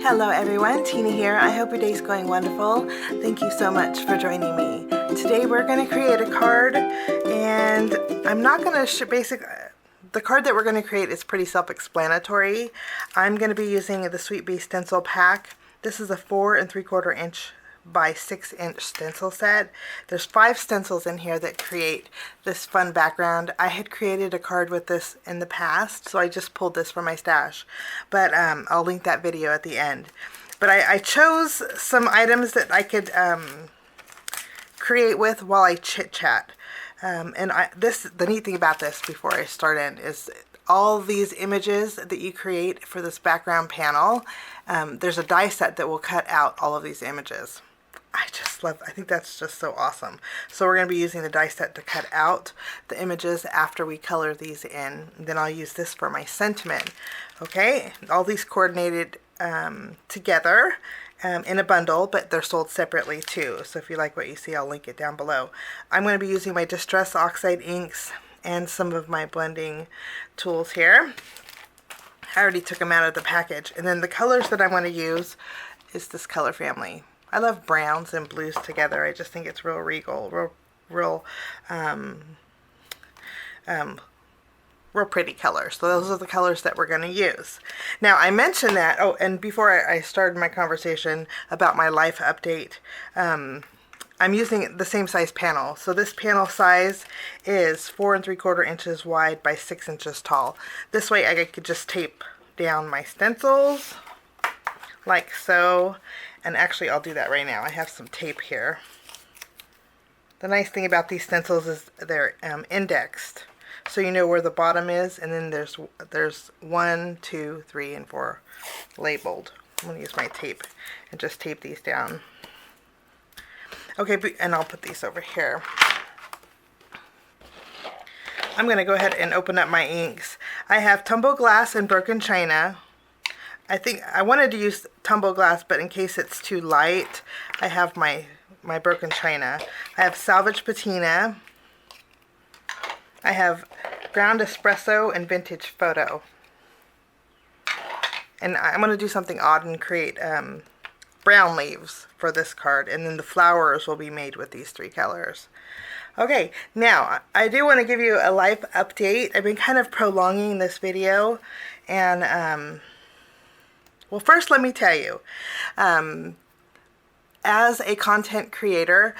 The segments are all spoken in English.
Hello everyone, Tina here. I hope your day's going wonderful. Thank you so much for joining me. Today we're going to create a card, and I'm not going to the card that we're going to create is pretty self-explanatory. I'm going to be using the Sweet Bee Stencil pack. This is a 4 3/4 inch by 6 inch stencil set. There's 5 stencils in here that create this fun background. I had created a card with this in the past, so I just pulled this from my stash, but I'll link that video at the end. But I chose some items that I could create with while I chit chat. The neat thing about this, before I start in, is all these images that you create for this background panel. There's a die set that will cut out all of these images. I think that's just so awesome. So we're going to be using the die set to cut out the images after we color these in. Then I'll use this for my sentiment. Okay, all these coordinated together in a bundle, but they're sold separately too. So if you like what you see, I'll link it down below. I'm going to be using my Distress Oxide inks and some of my blending tools here. I already took them out of the package. And then the colors that I want to use is this color family. I love browns and blues together. I just think it's real regal, real pretty colors. So those are the colors that we're going to use. Now I mentioned that, oh, and before I started my conversation about my life update, I'm using the same size panel. So this panel size is 4 3/4 inches wide by 6 inches tall. This way I could just tape down my stencils like so. And actually I'll do that right now. I have some tape here. The nice thing about these stencils is they're indexed, so you know where the bottom is, and then there's 1, 2, 3, and 4 labeled. I'm going to use my tape and just tape these down. Okay, and I'll put these over here. I'm going to go ahead and open up my inks. I have Tumbled Glass and Broken China. I think I wanted to use Tumbled Glass, but in case it's too light, I have my Broken China. I have Salvaged Patina. I have Ground Espresso and Vintage Photo. And I'm going to do something odd and create brown leaves for this card, and then the flowers will be made with these 3 colors. Okay, now I do want to give you a life update. I've been kind of prolonging this video, and well, first let me tell you, as a content creator,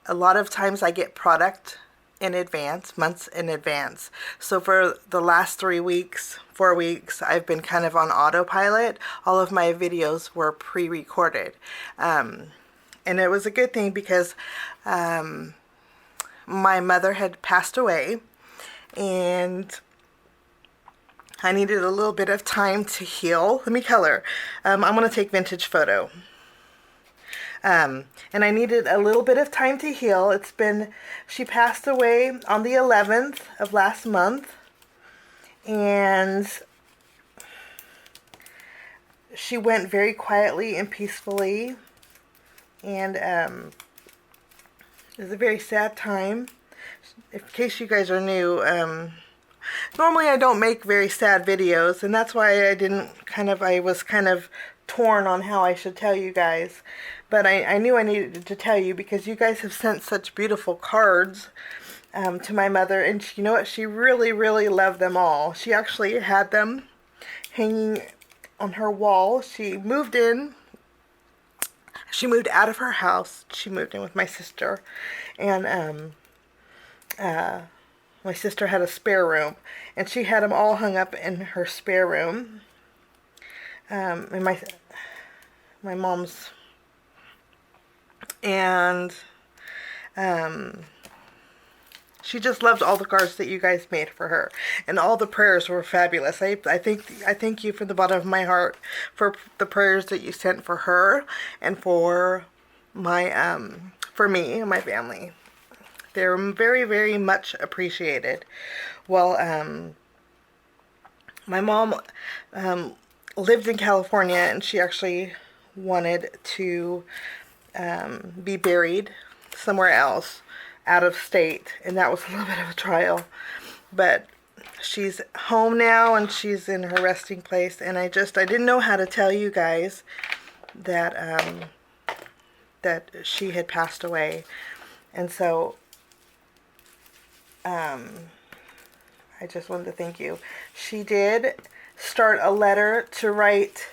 a lot of times I get product in advance, months in advance. So for the last 4 weeks, I've been kind of on autopilot. All of my videos were pre-recorded. And it was a good thing because my mother had passed away, and I needed a little bit of time to heal. Let me color. I'm going to take Vintage Photo. And I needed a little bit of time to heal. She passed away on the 11th of last month. And she went very quietly and peacefully. And it was a very sad time. In case you guys are new, normally I don't make very sad videos, and that's why I was kind of torn on how I should tell you guys. But I knew I needed to tell you because you guys have sent such beautiful cards to my mother, and you know what? She really, really loved them all. She actually had them hanging on her wall. She moved out of her house. She moved in with my sister, and my sister had a spare room, and she had them all hung up in her spare room. And my mom's, and she just loved all the cards that you guys made for her, and all the prayers were fabulous. I thank you from the bottom of my heart for the prayers that you sent for her and for me and my family. They're very, very much appreciated. Well, my mom lived in California, and she actually wanted to be buried somewhere else, out of state, and that was a little bit of a trial. But she's home now and she's in her resting place, and I didn't know how to tell you guys that that she had passed away. And so I just wanted to thank you. She did start a letter to write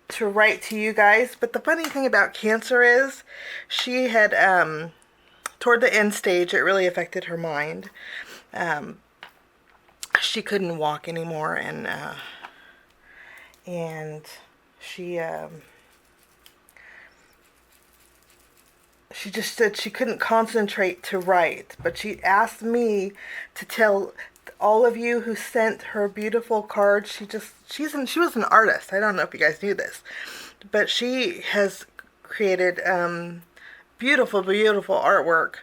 to you guys, but the funny thing about cancer is she had toward the end stage, it really affected her mind. She couldn't walk anymore, and she just said she couldn't concentrate to write, but she asked me to tell all of you who sent her beautiful cards. She was an artist. I don't know if you guys knew this, but she has created beautiful, beautiful artwork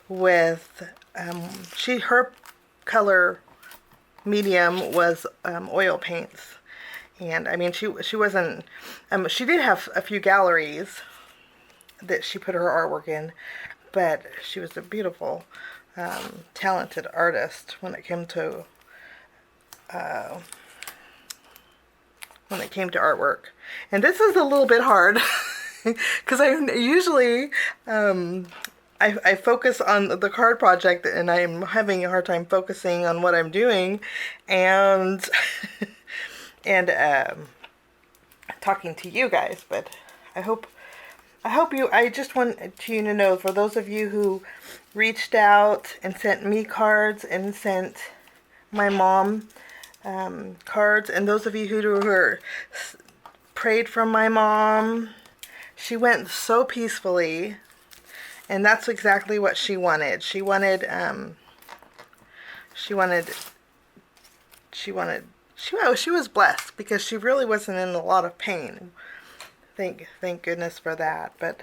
with her color medium was oil paints. And I mean, she wasn't, she did have a few galleries that she put her artwork in, but she was a beautiful, talented artist when it came to artwork. And this is a little bit hard because I usually I focus on the card project, and I'm having a hard time focusing on what I'm doing and and talking to you guys. But I just want you to know, for those of you who reached out and sent me cards and sent my mom cards, and those of you who prayed for my mom, she went so peacefully, and that's exactly what she wanted. She was blessed because she really wasn't in a lot of pain. Thank goodness for that. But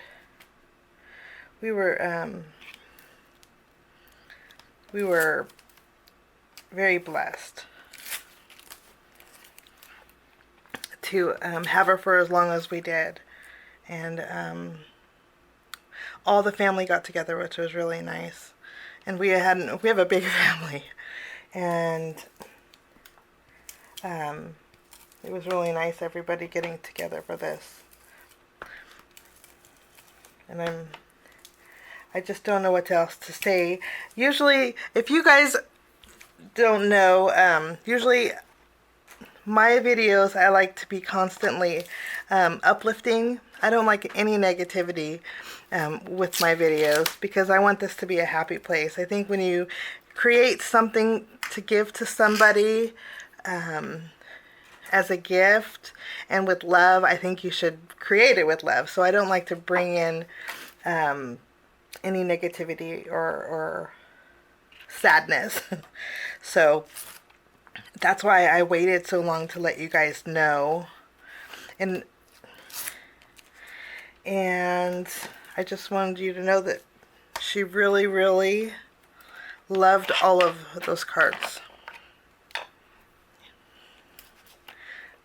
we were very blessed to have her for as long as we did, and all the family got together, which was really nice. And we have a big family, and it was really nice, everybody getting together for this. And I just don't know what else to say. Usually, if you guys don't know, usually my videos, I like to be constantly uplifting. I don't like any negativity with my videos, because I want this to be a happy place. I think when you create something to give to somebody as a gift and with love, I think you should create it with love. So I don't like to bring in any negativity or sadness. So that's why I waited so long to let you guys know. And I just wanted you to know that she really, really loved all of those cards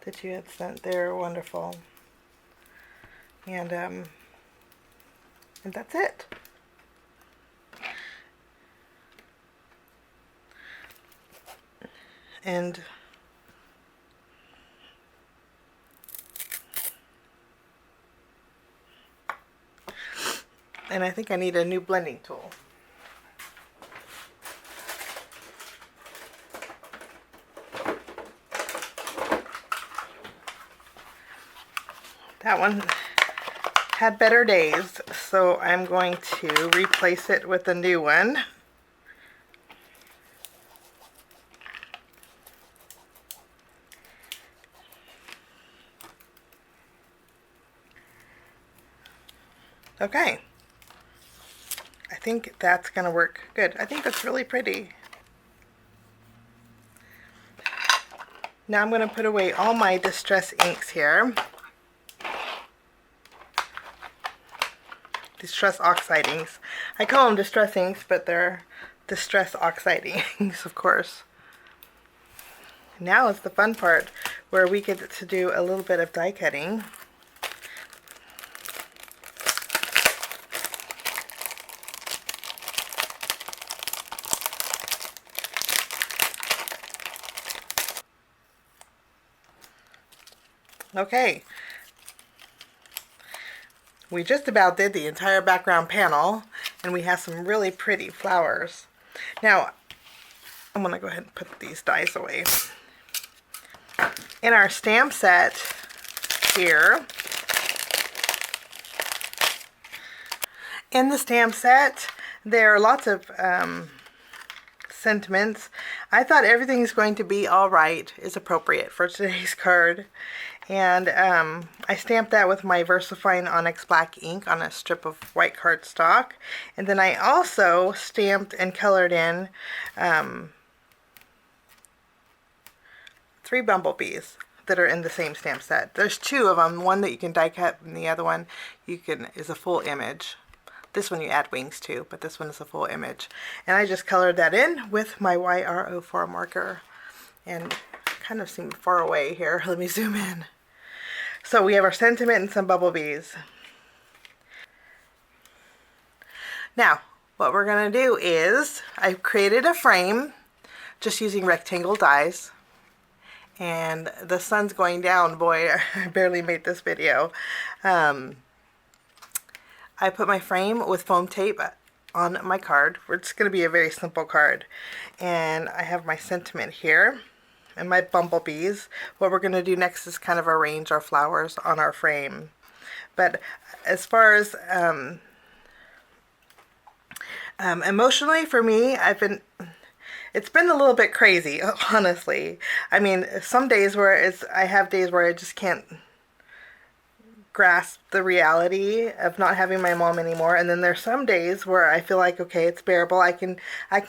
that you had sent. They're wonderful. And that's it. And I think I need a new blending tool. That one had better days, so I'm going to replace it with a new one. Okay. I think that's going to work good. I think that's really pretty. Now I'm going to put away all my distress inks here. Distress Oxide inks. I call them distress inks, but they're Distress Oxide inks, of course. Now is the fun part, where we get to do a little bit of die cutting. Okay. We just about did the entire background panel, and we have some really pretty flowers. Now, I'm going to go ahead and put these dies away. In our stamp set here, in the stamp set, there are lots of sentiments. I thought everything's going to be all right is appropriate for today's card. And I stamped that with my VersaFine Onyx Black ink on a strip of white cardstock. And then I also stamped and colored in 3 bumblebees that are in the same stamp set. There's 2 of them, one that you can die cut and the other one is a full image. This one you add wings to, but this one is a full image. And I just colored that in with my YR04 marker. And kind of seem far away here. Let me zoom in. So we have our sentiment and some bumblebees. Now, what we're going to do is, I've created a frame just using rectangle dies. And the sun's going down. Boy, I barely made this video. I put my frame with foam tape on my card. It's going to be a very simple card. And I have my sentiment here and my bumblebees. What we're going to do next is kind of arrange our flowers on our frame. But as far as emotionally for me, it's been a little bit crazy, honestly. I mean, some days where I have days where I just can't grasp the reality of not having my mom anymore, and then there's some days where I feel like, okay, it's bearable. I can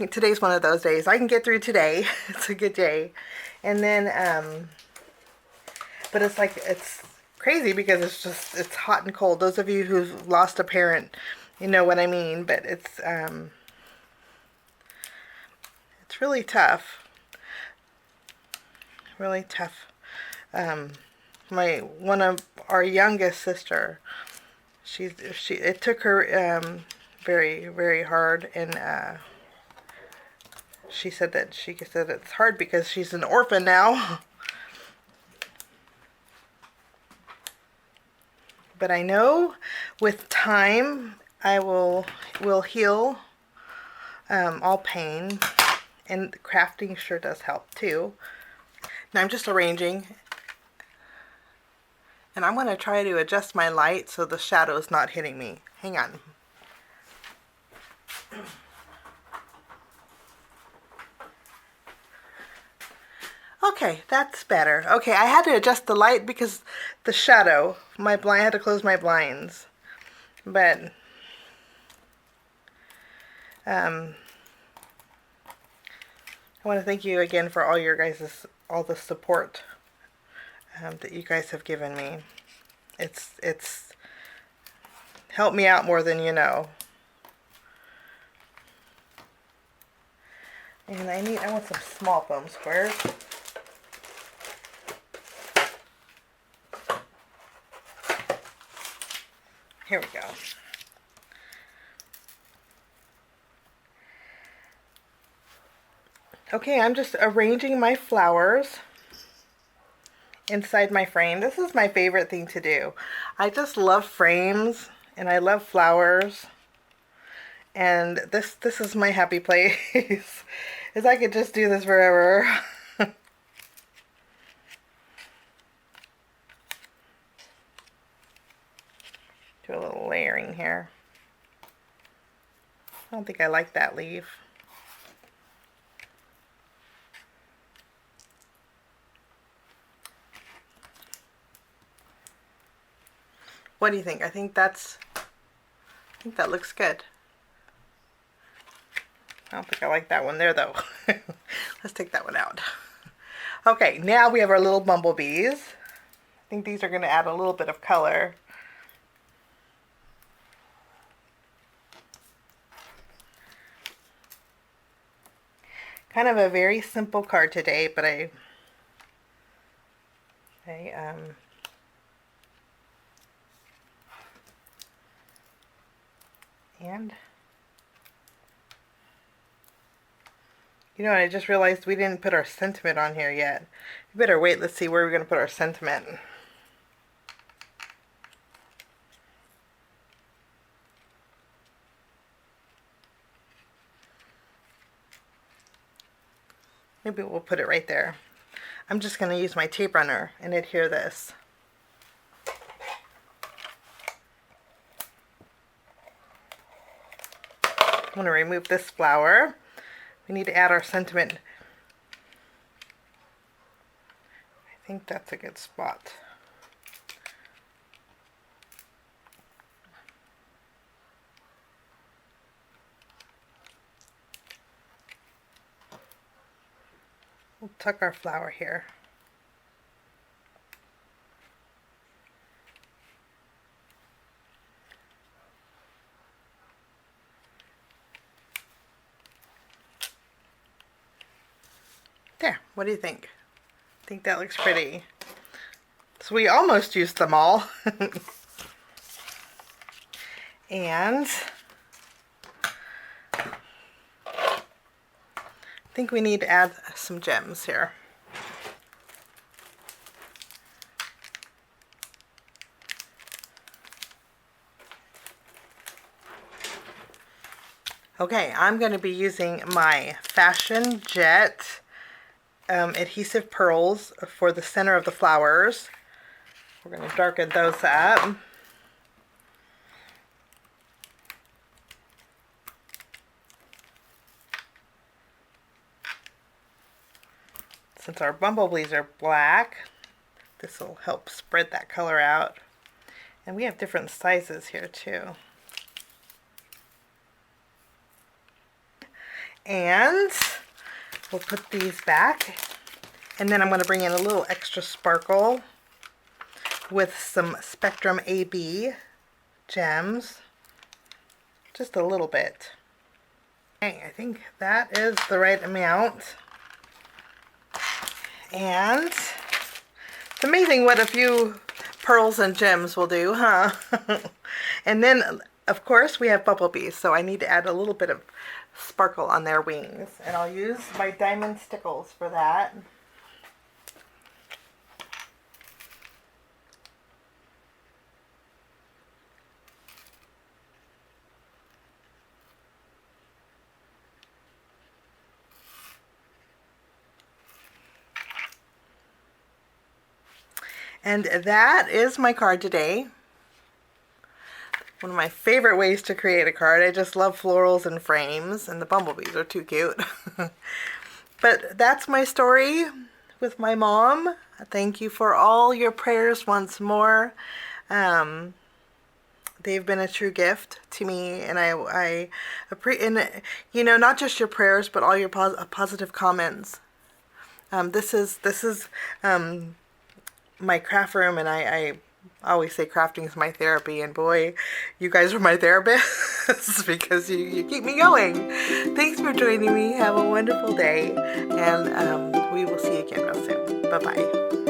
today's one of those days. I can get through today. It's a good day. And then but it's like, it's crazy because it's hot and cold. Those of you who've lost a parent, you know what I mean, but it's really tough. Really tough. One of our youngest sister, it took her very, very hard, and she said it's hard because she's an orphan now. But I know with time I will heal all pain, and crafting sure does help too. Now I'm just arranging. And I'm going to try to adjust my light so the shadow is not hitting me. Hang on. Okay, that's better. Okay, I had to adjust the light because the shadow, I had to close my blinds. But I want to thank you again for all the support that you guys have given me. It's helped me out more than you know. And I want some small foam squares. Here we go. Okay, I'm just arranging my flowers inside my frame. This is my favorite thing to do. I just love frames and I love flowers, and this is my happy place. Is I could just do this forever. Do a little layering here. I don't think I like that leaf. What do you think? I think that looks good. I don't think I like that one there though. Let's take that one out. Okay, now we have our little bumblebees. I think these are going to add a little bit of color. Kind of a very simple card today, but and you know, I just realized we didn't put our sentiment on here yet. We better wait. Let's see where we're going to put our sentiment. Maybe we'll put it right there. I'm just going to use my tape runner and adhere this. I'm going to remove this flower. We need to add our sentiment. I think that's a good spot. We'll tuck our flower here. There, what do you think? I think that looks pretty. So we almost used them all. And I think we need to add some gems here. Okay, I'm going to be using my Fashion Jet adhesive pearls for the center of the flowers. We're going to darken those up. Since our bumblebees are black, this will help spread that color out. And we have different sizes here too. And we'll put these back. And then I'm going to bring in a little extra sparkle with some Spectrum AB gems. Just a little bit. Okay, I think that is the right amount. And it's amazing what a few pearls and gems will do, huh? And then, of course, we have bumblebees, so I need to add a little bit of sparkle on their wings. And I'll use my diamond Stickles for that. And that is my card today. One of my favorite ways to create a card. I just love florals and frames, and the bumblebees are too cute. But that's my story with my mom. Thank you for all your prayers once more. They've been a true gift to me, and I appreciate, you know, not just your prayers, but all your positive comments. This is my craft room, and I always say crafting is my therapy, and boy, you guys are my therapists because you keep me going. Thanks for joining me. Have a wonderful day, and we will see you again real soon. Bye-bye.